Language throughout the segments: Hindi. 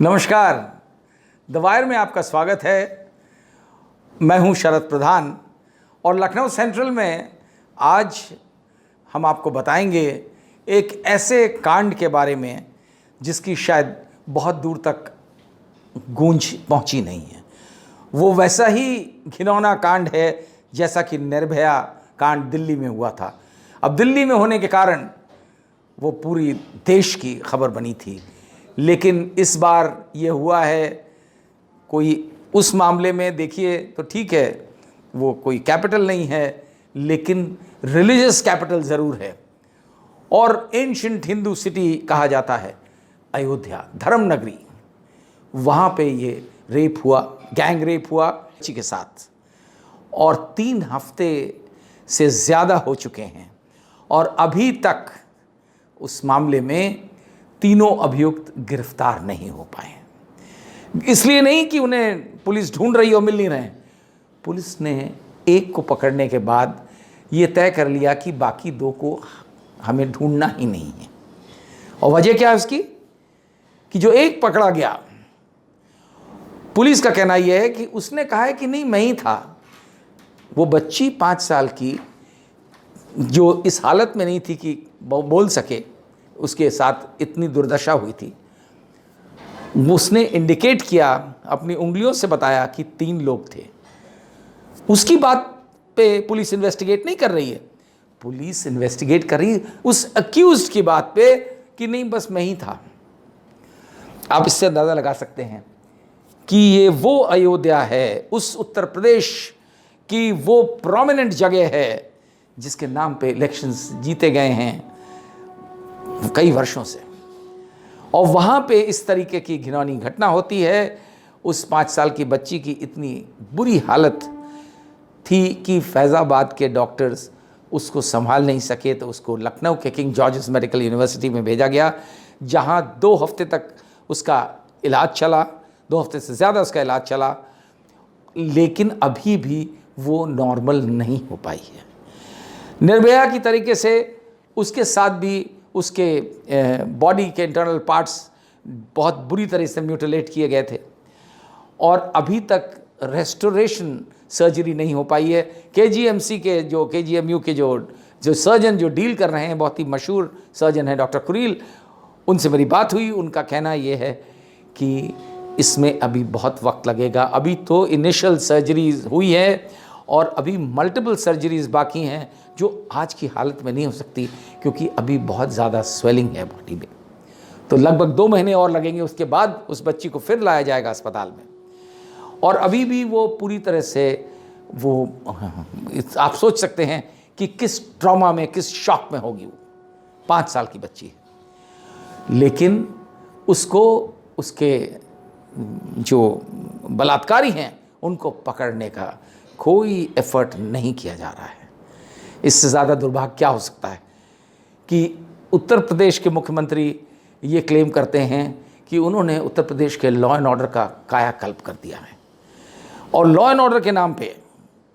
नमस्कार, द वायर में आपका स्वागत है। मैं हूं शरद प्रधान और लखनऊ सेंट्रल में आज हम आपको बताएंगे एक ऐसे कांड के बारे में जिसकी शायद बहुत दूर तक गूंज पहुंची नहीं है। वो वैसा ही घिनौना कांड है जैसा कि निर्भया कांड दिल्ली में हुआ था। अब दिल्ली में होने के कारण वो पूरी देश की खबर बनी थी, लेकिन इस बार ये हुआ है कोई उस मामले में देखिए तो ठीक है, वो कोई कैपिटल नहीं है, लेकिन रिलीजियस कैपिटल ज़रूर है और एंशिएंट हिंदू सिटी कहा जाता है अयोध्या, धर्म नगरी। वहाँ पे ये रेप हुआ, गैंग रेप हुआ बच्ची के साथ, और 3 हफ्ते से ज़्यादा हो चुके हैं और अभी तक उस मामले में तीनों अभियुक्त गिरफ्तार नहीं हो पाए। इसलिए नहीं कि उन्हें पुलिस ढूंढ रही हो, मिल नहीं रहे। पुलिस ने एक को पकड़ने के बाद ये तय कर लिया कि बाकी 2 को हमें ढूंढना ही नहीं है। और वजह क्या है उसकी कि जो एक पकड़ा गया, पुलिस का कहना यह है कि उसने कहा है कि नहीं मैं ही था। वो बच्ची 5 साल की जो इस हालत में नहीं थी कि बोल सके, उसके साथ इतनी दुर्दशा हुई थी, उसने इंडिकेट किया, अपनी उंगलियों से बताया कि 3 लोग थे। उसकी बात पे पुलिस इन्वेस्टिगेट नहीं कर रही है। पुलिस इन्वेस्टिगेट कर रही है उस अक्यूज्ड की बात पे कि नहीं बस मैं ही था। आप इससे अंदाज़ा लगा सकते हैं कि ये वो अयोध्या है, उस उत्तर प्रदेश की वो प्रोमिनेंट जगह है जिसके नाम पे इलेक्शंस जीते गए हैं कई वर्षों से, और वहाँ पे इस तरीके की घिनौनी घटना होती है। उस 5 साल की बच्ची की इतनी बुरी हालत थी कि फैज़ाबाद के डॉक्टर्स उसको संभाल नहीं सके, तो उसको लखनऊ के किंग जॉर्जेस मेडिकल यूनिवर्सिटी में भेजा गया, जहाँ 2 हफ्ते तक उसका इलाज चला, 2 हफ्ते से ज़्यादा उसका इलाज चला, लेकिन अभी भी वो नॉर्मल नहीं हो पाई है। निर्भया की तरीके से उसके साथ भी उसके बॉडी के इंटरनल पार्ट्स बहुत बुरी तरह से म्यूटिलेट किए गए थे और अभी तक रेस्टोरेशन सर्जरी नहीं हो पाई है। केजीएमसी के जो केजीएमयू के जो सर्जन जो डील कर रहे हैं, बहुत ही मशहूर सर्जन हैं डॉक्टर कुरील, उनसे मेरी बात हुई। उनका कहना ये है कि इसमें अभी बहुत वक्त लगेगा। अभी तो इनिशियल सर्जरीज हुई है और अभी मल्टीपल सर्जरीज बाकी हैं जो आज की हालत में नहीं हो सकती, क्योंकि अभी बहुत ज़्यादा स्वेलिंग है बॉडी में। तो लगभग 2 महीने और लगेंगे, उसके बाद उस बच्ची को फिर लाया जाएगा अस्पताल में। और अभी भी वो पूरी तरह से वो आप सोच सकते हैं कि किस ट्रॉमा में, किस शॉक में होगी। वो 5 साल की बच्ची है, लेकिन उसको उसके जो बलात्कारी हैं उनको पकड़ने का कोई एफर्ट नहीं किया जा रहा है। इससे ज़्यादा दुर्भाग्य क्या हो सकता है कि उत्तर प्रदेश के मुख्यमंत्री ये क्लेम करते हैं कि उन्होंने उत्तर प्रदेश के लॉ एंड ऑर्डर का कायाकल्प कर दिया है, और लॉ एंड ऑर्डर के नाम पे,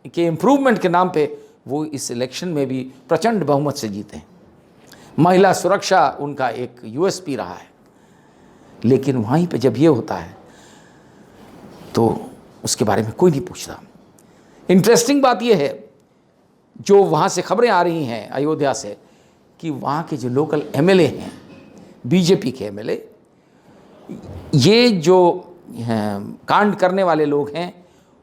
के इम्प्रूवमेंट के नाम पे वो इस इलेक्शन में भी प्रचंड बहुमत से जीते हैं। महिला सुरक्षा उनका एक यूएसपी रहा है, लेकिन वहीं पे जब ये होता है तो उसके बारे में कोई नहीं पूछता। इंटरेस्टिंग बात यह है, जो वहाँ से खबरें आ रही हैं अयोध्या से, कि वहाँ के जो लोकल एमएलए हैं, बीजेपी के एमएलए, ये जो कांड करने वाले लोग हैं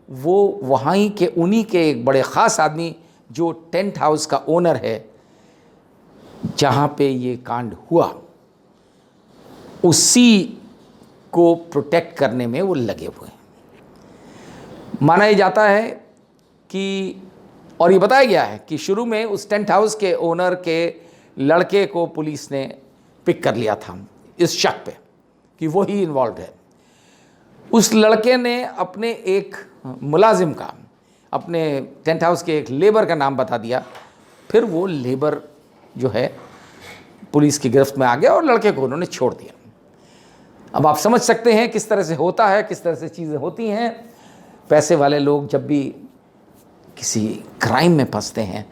वो वहाँ ही के उन्हीं के एक बड़े ख़ास आदमी जो टेंट हाउस का ओनर है जहाँ पे ये कांड हुआ, उसी को प्रोटेक्ट करने में वो लगे हुए हैं। माना ये जाता है कि, और ये बताया गया है कि शुरू में उस टेंट हाउस के ओनर के लड़के को पुलिस ने पिक कर लिया था इस शक पे कि वो ही इन्वॉल्व है। उस लड़के ने अपने एक मुलाजिम का, अपने टेंट हाउस के एक लेबर का नाम बता दिया। फिर वो लेबर जो है पुलिस की गिरफ्त में आ गया और लड़के को उन्होंने छोड़ दिया। अब आप समझ सकते हैं किस तरह से होता है, किस तरह से चीज़ें होती हैं। पैसे वाले लोग जब भी किसी क्राइम में फंसते हैं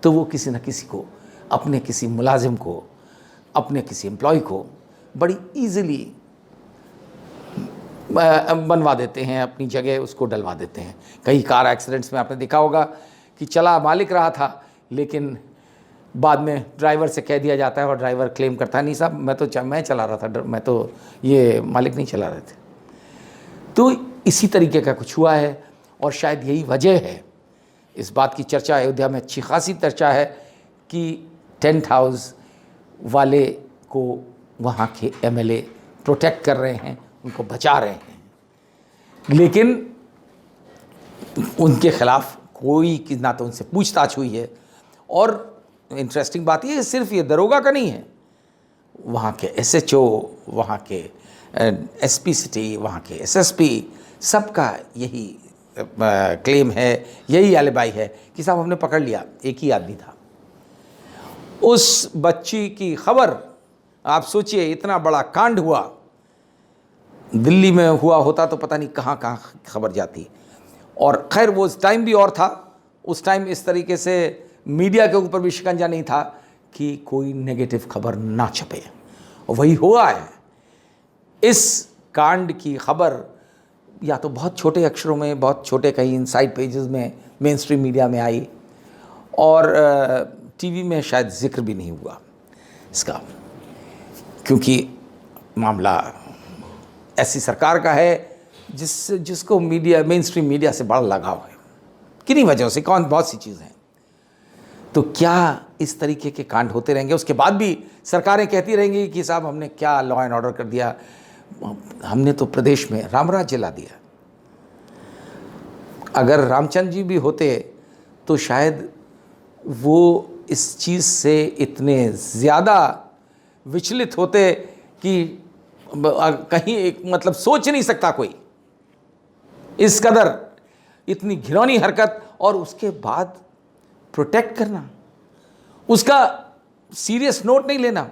तो वो किसी न किसी को, अपने किसी मुलाजिम को, अपने किसी एम्प्लॉय को बड़ी ईजिली बनवा देते हैं, अपनी जगह उसको डलवा देते हैं। कई कार एक्सीडेंट्स में आपने देखा होगा कि चला मालिक रहा था, लेकिन बाद में ड्राइवर से कह दिया जाता है और ड्राइवर क्लेम करता है, नहीं साहब मैं चला रहा था, मैं तो, ये मालिक नहीं चला रहे थे। तो इसी तरीके का कुछ हुआ है और शायद यही वजह है, इस बात की चर्चा अयोध्या में अच्छी खासी चर्चा है कि टेंट हाउस वाले को वहाँ के एमएलए प्रोटेक्ट कर रहे हैं, उनको बचा रहे हैं, लेकिन उनके खिलाफ कोई की ना तो उनसे पूछताछ हुई है। और इंटरेस्टिंग बात ये सिर्फ ये दरोगा का नहीं है, वहाँ के एसएचओ, वहाँ के एसपी सिटी, वहाँ के एसएसपी, सबका यही क्लेम है, यही एलिबाई है कि साहब हमने पकड़ लिया, एक ही आदमी था। उस बच्ची की खबर, आप सोचिए इतना बड़ा कांड हुआ, दिल्ली में हुआ होता तो पता नहीं कहाँ कहाँ खबर जाती। और खैर वो उस टाइम भी और था, उस टाइम इस तरीके से मीडिया के ऊपर भी शिकंजा नहीं था कि कोई नेगेटिव खबर ना छपे, और वही हुआ है। इस कांड की खबर या तो बहुत छोटे अक्षरों में, बहुत छोटे कहीं इनसाइड पेजेस में मेन स्ट्रीम मीडिया में आई, और टीवी में शायद जिक्र भी नहीं हुआ इसका, क्योंकि मामला ऐसी सरकार का है जिसको मीडिया, मेन स्ट्रीम मीडिया से बड़ा लगाव है, किन्हीं वजहों से, बहुत सी चीज़ें हैं। तो क्या इस तरीके के कांड होते रहेंगे? उसके बाद भी सरकारें कहती रहेंगी कि साहब हमने क्या लॉ एंड ऑर्डर कर दिया, हमने तो प्रदेश में राम राज्य ला दिया। अगर रामचंद्र जी भी होते तो शायद वो इस चीज़ से इतने ज़्यादा विचलित होते कि कहीं एक मतलब सोच नहीं सकता कोई, इस कदर इतनी घिनौनी हरकत, और उसके बाद प्रोटेक्ट करना, उसका सीरियस नोट नहीं लेना।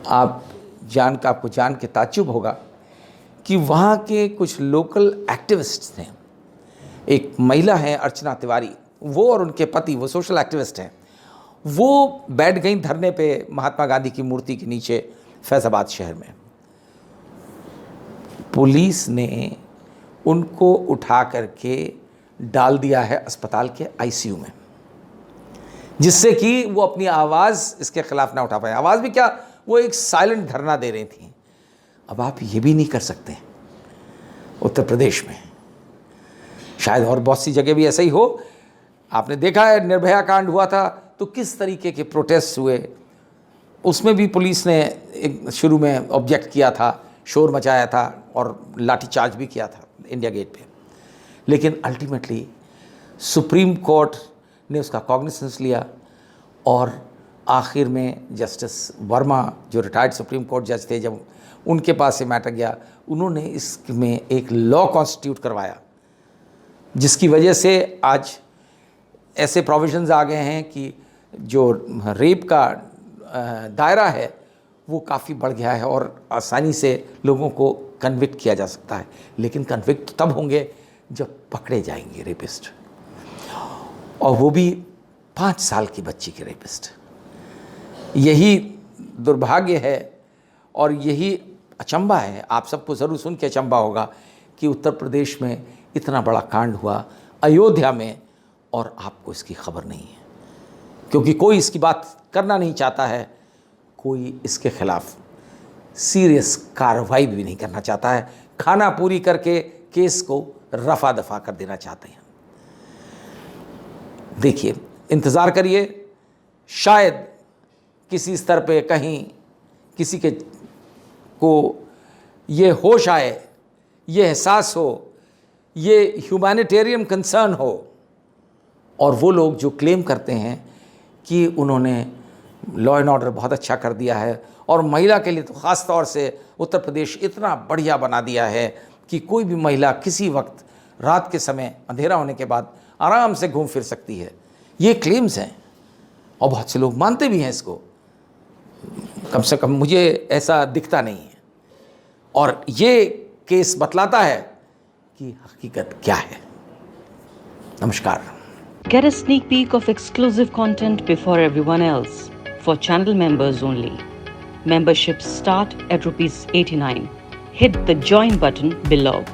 आपको जान के ताज्जुब होगा कि वहाँ के कुछ लोकल एक्टिविस्ट्स हैं, एक महिला है अर्चना तिवारी, वो और उनके पति, वो सोशल एक्टिविस्ट हैं, वो बैठ गई धरने पे महात्मा गांधी की मूर्ति के नीचे फैज़ाबाद शहर में। पुलिस ने उनको उठा करके डाल दिया है अस्पताल के आईसीयू में, जिससे कि वो अपनी आवाज़ इसके खिलाफ ना उठा पाए। आवाज़ भी क्या, वो एक साइलेंट धरना दे रही थी। अब आप ये भी नहीं कर सकते उत्तर प्रदेश में, शायद और बहुत सी जगह भी ऐसा ही हो। आपने देखा है निर्भया कांड हुआ था तो किस तरीके के प्रोटेस्ट हुए, उसमें भी पुलिस ने एक शुरू में ऑब्जेक्ट किया था, शोर मचाया था और लाठीचार्ज भी किया था इंडिया गेट पे, लेकिन अल्टीमेटली सुप्रीम कोर्ट ने उसका कॉग्निसेंस लिया और आखिर में जस्टिस वर्मा, जो रिटायर्ड सुप्रीम कोर्ट जज थे, जब उनके पास ये मैटर गया, उन्होंने इसमें एक लॉ कॉन्स्टिट्यूट करवाया, जिसकी वजह से आज ऐसे प्रोविजंस आ गए हैं कि जो रेप का दायरा है वो काफ़ी बढ़ गया है और आसानी से लोगों को कन्विक्ट किया जा सकता है। लेकिन कन्विक्ट तब होंगे जब पकड़े जाएंगे रेपिस्ट, और वो भी 5 साल की बच्ची के रेपिस्ट। यही दुर्भाग्य है और यही अचंभा है, आप सबको ज़रूर सुन के अचंभा होगा कि उत्तर प्रदेश में इतना बड़ा कांड हुआ अयोध्या में और आपको इसकी खबर नहीं है, क्योंकि कोई इसकी बात करना नहीं चाहता है, कोई इसके खिलाफ सीरियस कार्रवाई भी नहीं करना चाहता है, खाना पूरी करके केस को रफा दफा कर देना चाहते हैं। देखिए, इंतज़ार करिए, शायद किसी स्तर पे कहीं किसी के को ये होश आए, ये एहसास हो, ये ह्यूमैनिटेरियन कंसर्न हो, और वो लोग जो क्लेम करते हैं कि उन्होंने लॉ एंड ऑर्डर बहुत अच्छा कर दिया है और महिला के लिए तो ख़ास तौर से उत्तर प्रदेश इतना बढ़िया बना दिया है कि कोई भी महिला किसी वक्त रात के समय अंधेरा होने के बाद आराम से घूम फिर सकती है, ये क्लेम्स हैं और बहुत से लोग मानते भी हैं इसको। कम से कम मुझे ऐसा दिखता नहीं है, और ये केस बतलाता है कि हकीकत क्या है। नमस्कार। Get a sneak peek of exclusive content before everyone else for channel members only. Memberships start at ₹89. hit the join button below.